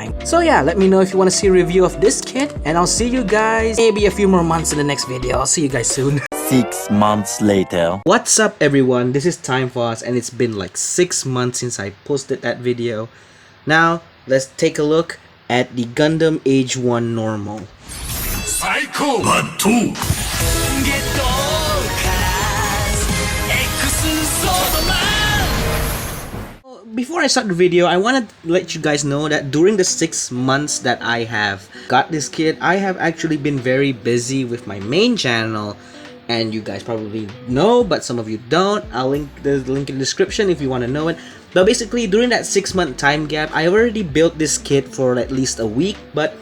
line. So yeah, let me know if you want to see a review of this kit, and I'll see you guys maybe a few more months in the next video. I'll see you guys soon. 6 months later. What's up everyone, this is Time Fos, and it's been like 6 months since I posted that video. Now, let's take a look at the Gundam Age-1 normal. Psycho Part 2. Before I start the video, I want to let you guys know that during the 6 months that I have got this kit, I have actually been very busy with my main channel. And you guys probably know, but some of you don't. I'll link the link in the description if you want to know it. But basically, during that 6-month time gap, I already built this kit for at least a week. But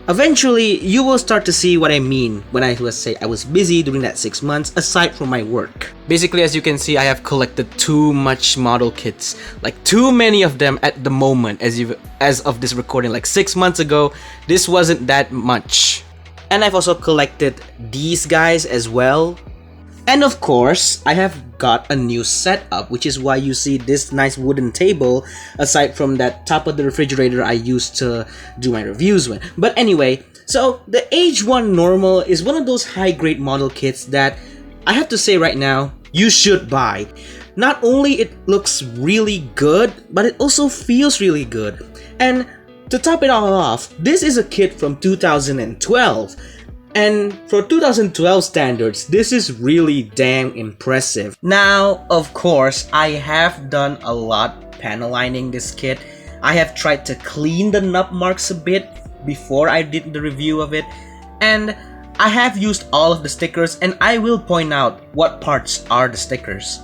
eventually, you will start to see what I mean when I say I was busy during that 6 months, aside from my work. Basically, as you can see, I have collected too much model kits. Like, too many of them at the moment. As of this recording, like 6 months ago, this wasn't that much. And I've also collected these guys as well. And of course, I have got a new setup, which is why you see this nice wooden table, aside from that top of the refrigerator I used to do my reviews with. But anyway, so the Age-1 normal is one of those high-grade model kits that I have to say right now, you should buy. Not only it looks really good, but it also feels really good. And to top it all off, this is a kit from 2012, and for 2012 standards, this is really damn impressive. Now, of course, I have done a lot panel lining this kit. I have tried to clean the nub marks a bit before I did the review of it, and I have used all of the stickers, and I will point out what parts are the stickers.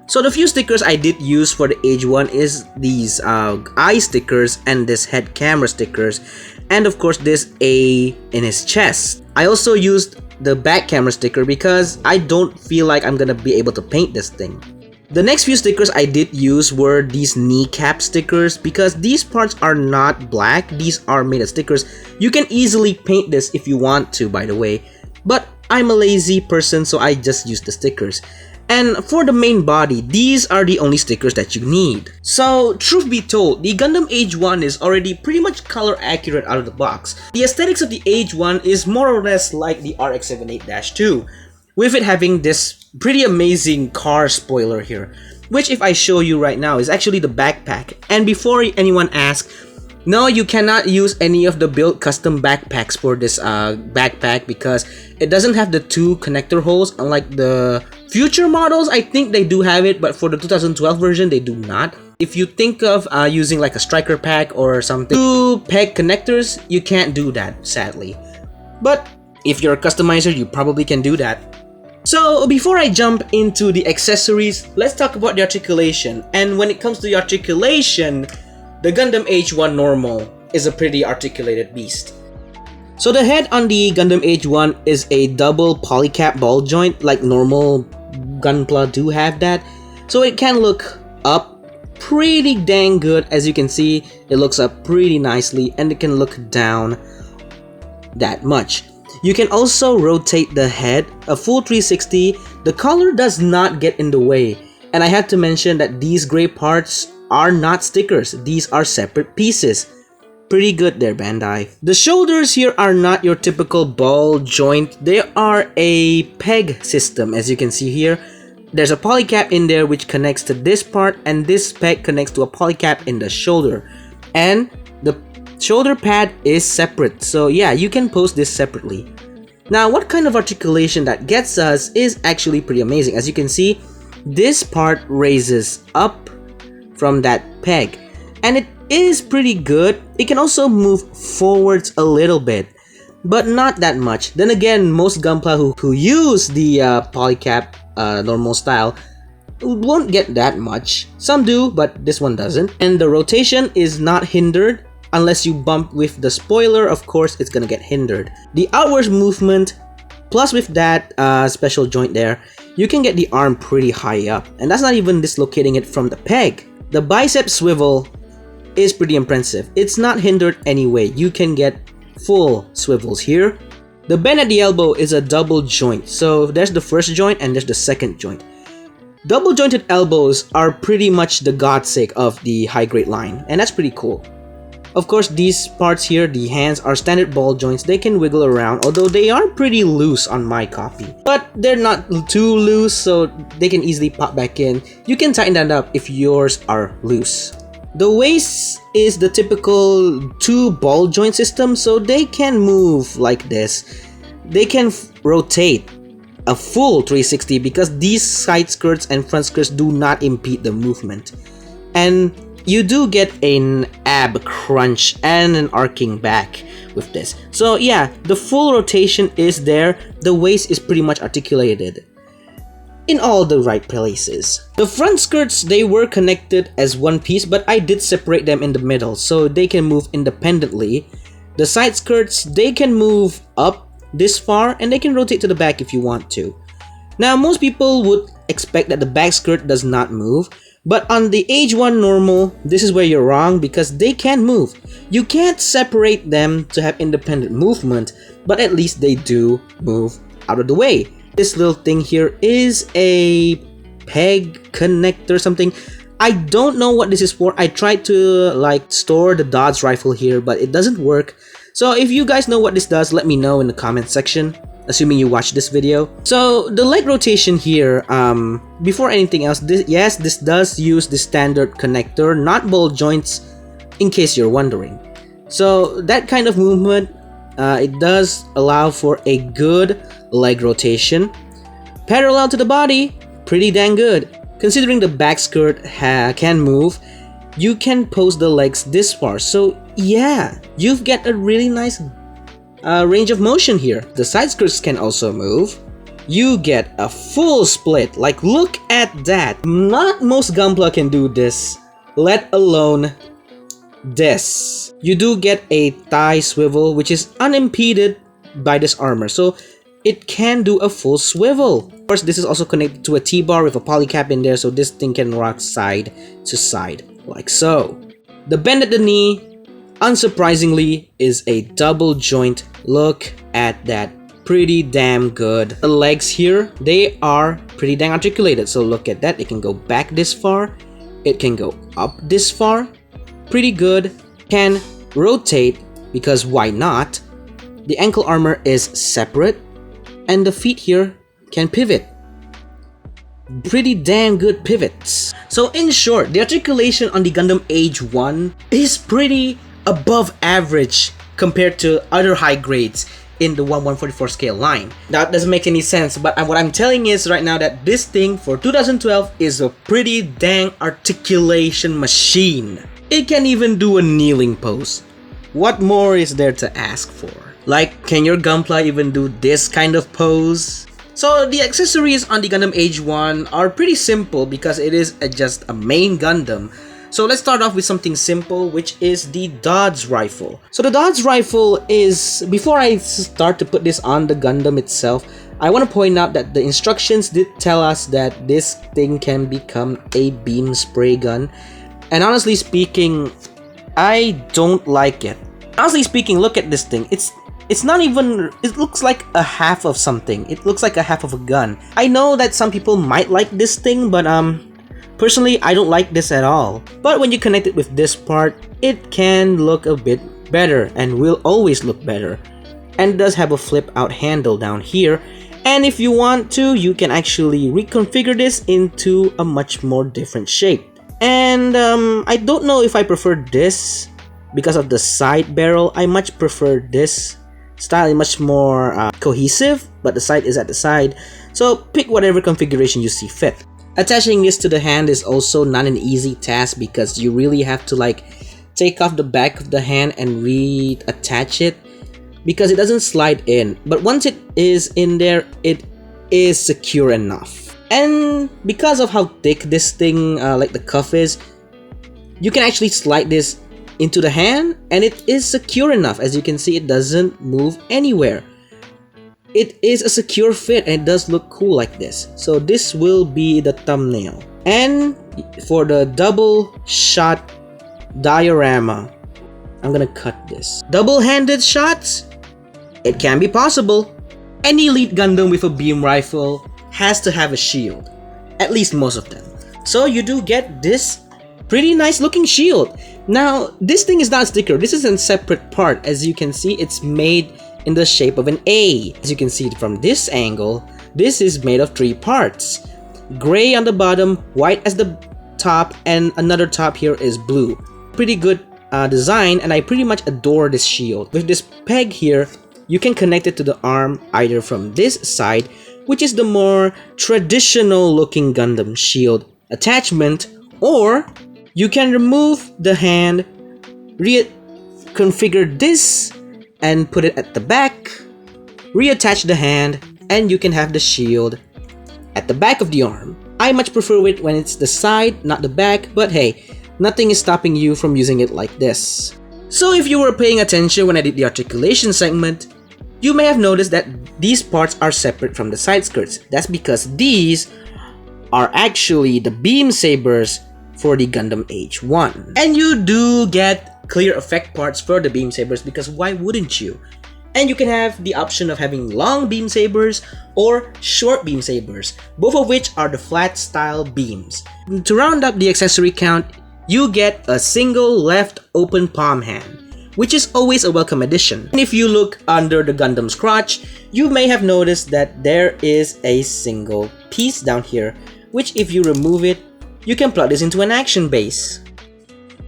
So the few stickers I did use for the Age-1 is these eye stickers and this head camera stickers, and of course this A in his chest. I also used the back camera sticker because I don't feel like I'm gonna be able to paint this thing. The next few stickers I did use were these kneecap stickers because these parts are not black, these are made of stickers. You can easily paint this if you want to, by the way, but I'm a lazy person, so I just use the stickers. And for the main body, these are the only stickers that you need. So, truth be told, the Gundam Age-1 is already pretty much color accurate out of the box. The aesthetics of the Age-1 is more or less like the RX-78-2, with it having this pretty amazing car spoiler here, which if I show you right now is actually the backpack. And before anyone asks, no, you cannot use any of the built custom backpacks for this backpack because it doesn't have the 2 connector holes, unlike the future models. I think they do have it, but for the 2012 version, they do not. If you think of using like a striker pack or something, 2 peg connectors, you can't do that, sadly. But if you're a customizer, you probably can do that. So before I jump into the accessories, let's talk about the articulation. And when it comes to the articulation, the Gundam Age-1 normal is a pretty articulated beast. So the head on the Gundam Age-1 is a double polycap ball joint, like normal Gunpla do have that. So it can look up pretty dang good. As you can see, it looks up pretty nicely, and it can look down that much. You can also rotate the head a full 360. The color does not get in the way. And I had to mention that these gray parts are not stickers, these are separate pieces. Pretty good there, Bandai. The shoulders here are not your typical ball joint, they are a peg system. As you can see here, there's a polycap in there which connects to this part, and this peg connects to a polycap in the shoulder. And the shoulder pad is separate, so yeah, you can post this separately. Now, what kind of articulation that gets us is actually pretty amazing. As you can see, this part raises up from that peg, and it is pretty good. It can also move forwards a little bit, but not that much. Then again, most Gunpla who use the polycap normal style won't get that much. Some do, but this one doesn't. And the rotation is not hindered. Unless you bump with the spoiler, of course it's gonna get hindered. The outwards movement, plus with that special joint there, you can get the arm pretty high up, and that's not even dislocating it from the peg. The bicep swivel is pretty impressive. It's not hindered anyway. You can get full swivels here. The bend at the elbow is a double joint, so there's the first joint and there's the second joint. Double jointed elbows are pretty much the godsake of the high grade line, and that's pretty cool. Of course, these parts here, the hands, are standard ball joints. They can wiggle around, although they are pretty loose on my copy. But they're not too loose, so they can easily pop back in. You can tighten that up if yours are loose. The waist is the typical 2 ball joint system, so they can move like this. They can rotate a full 360 because these side skirts and front skirts do not impede the movement. And you do get an ab crunch and an arcing back with this. So yeah, the full rotation is there. The waist is pretty much articulated in all the right places. The front skirts, they were connected as one piece, but I did separate them in the middle so they can move independently. The side skirts, they can move up this far and they can rotate to the back if you want to. Now, most people would expect that the back skirt does not move, but on the Age-1 normal, this is where you're wrong because they can move. You can't separate them to have independent movement, but at least they do move out of the way. This little thing here is a peg connector something. I don't know what this is for. I tried to like store the Dodge rifle here, but it doesn't work. So if you guys know what this does, let me know in the comment section, assuming you watch this video. So the leg rotation here, before anything else, this does use the standard connector, not ball joints, in case you're wondering. So that kind of movement, it does allow for a good leg rotation. Parallel to the body, pretty dang good. Considering the back skirt can move, you can pose the legs this far. So yeah, you've got a really nice range of motion here. The side skirts can also move. You get a full split. Like, look at that. Not most Gunpla can do this, let alone this. You do get a thigh swivel, which is unimpeded by this armor, so it can do a full swivel. Of course, this is also connected to a T-bar with a polycap in there, so this thing can rock side to side, like so. The bend at the knee, unsurprisingly, is a double joint. Look at that. Pretty damn good. The legs here, they are pretty dang articulated, so look at that. It can go back this far. It can go up this far. Pretty good. Can rotate, because why not? The ankle armor is separate, and the feet here can pivot. Pretty damn good pivots. So in short, the articulation on the Gundam Age-1 is pretty above average compared to other high grades in the 1/144 scale line. That doesn't make any sense, but what I'm telling is right now that this thing for 2012 is a pretty dang articulation machine. It can even do a kneeling pose. What more is there to ask for? Like, can your Gunpla even do this kind of pose? So the accessories on the Gundam Age-1 are pretty simple because it is just a main Gundam. So let's start off with something simple, which is the Dodge rifle. So the Dodge rifle is, before I start to put this on the Gundam itself, I want to point out that the instructions did tell us that this thing can become a beam spray gun. And honestly speaking, I don't like it. Honestly speaking, look at this thing. It's not even, it looks like a half of something. It looks like a half of a gun. I know that some people might like this thing, but personally, I don't like this at all. But when you connect it with this part, it can look a bit better and will always look better. And it does have a flip out handle down here. And if you want to, you can actually reconfigure this into a much more different shape. And I don't know if I prefer this because of the side barrel. I much prefer this style, much more cohesive, but the side is at the side. So pick whatever configuration you see fit. Attaching this to the hand is also not an easy task because you really have to like take off the back of the hand and reattach it because it doesn't slide in. But once it is in there, it is secure enough. And because of how thick this thing, like the cuff is, you can actually slide this into the hand and it is secure enough. As you can see, it doesn't move anywhere. It is a secure fit and it does look cool like this. So this will be the thumbnail. And for the double shot diorama, I'm gonna cut this. Double-handed shots? It can be possible. Any elite Gundam with a beam rifle has to have a shield. At least most of them. So you do get this pretty nice looking shield. Now, this thing is not a sticker. This is a separate part. As you can see, it's made in the shape of an A. As you can see from this angle, this is made of 3 parts. Gray on the bottom, white as the top, and another top here is blue. Pretty good design, and I pretty much adore this shield. With this peg here, you can connect it to the arm either from this side, which is the more traditional looking Gundam shield attachment, or you can remove the hand, reconfigure this and put it at the back, reattach the hand, and you can have the shield at the back of the arm. I much prefer it when it's the side, not the back, but hey, nothing is stopping you from using it like this. So if you were paying attention when I did the articulation segment, you may have noticed that these parts are separate from the side skirts. That's because these are actually the beam sabers for the Gundam Age-1. And you do get clear effect parts for the beam sabers, because why wouldn't you? And you can have the option of having long beam sabers or short beam sabers, both of which are the flat style beams. To round up the accessory count, you get a single left open palm hand, which is always a welcome addition. And if you look under the Gundam's crotch, you may have noticed that there is a single piece down here, which if you remove it, you can plug this into an action base.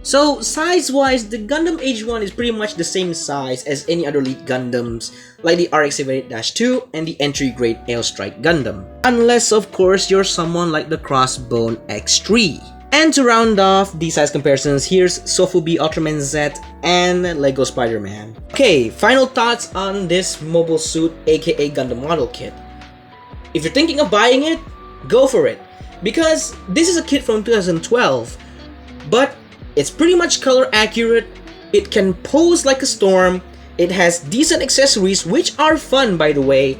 So size-wise, the Gundam Age-1 is pretty much the same size as any other Elite Gundams, like the RX-78-2 and the entry-grade Aerostrike Gundam. Unless, of course, you're someone like the Crossbone X3. And to round off the size comparisons, here's Sofubi Ultraman Z and Lego Spider-Man. Okay, final thoughts on this mobile suit, aka Gundam model kit. If you're thinking of buying it, go for it. Because this is a kit from 2012, but it's pretty much color accurate, it can pose like a storm, it has decent accessories which are fun by the way,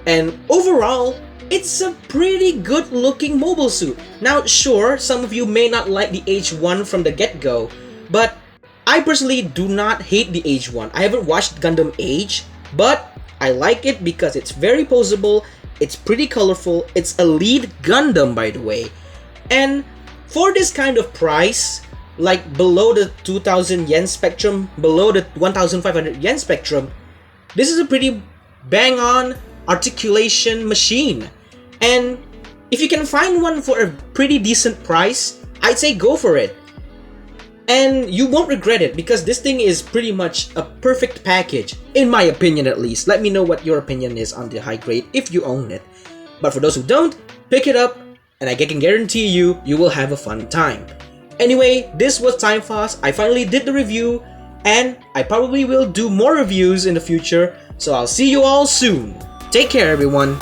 and overall, it's a pretty good looking mobile suit. Now sure, some of you may not like the Age-1 from the get-go, but I personally do not hate the Age-1. I haven't watched Gundam Age, but I like it because it's very poseable, it's pretty colorful, it's a lead Gundam by the way, and for this kind of price, like below the 2000 yen spectrum, below the 1500 yen spectrum, this is a pretty bang on articulation machine. And if you can find one for a pretty decent price, I'd say go for it. And you won't regret it because this thing is pretty much a perfect package, in my opinion at least. Let me know what your opinion is on the high grade if you own it. But for those who don't, pick it up and I can guarantee you, you will have a fun time. Anyway, this was Time Fos. I finally did the review and I probably will do more reviews in the future, so I'll see you all soon. Take care everyone.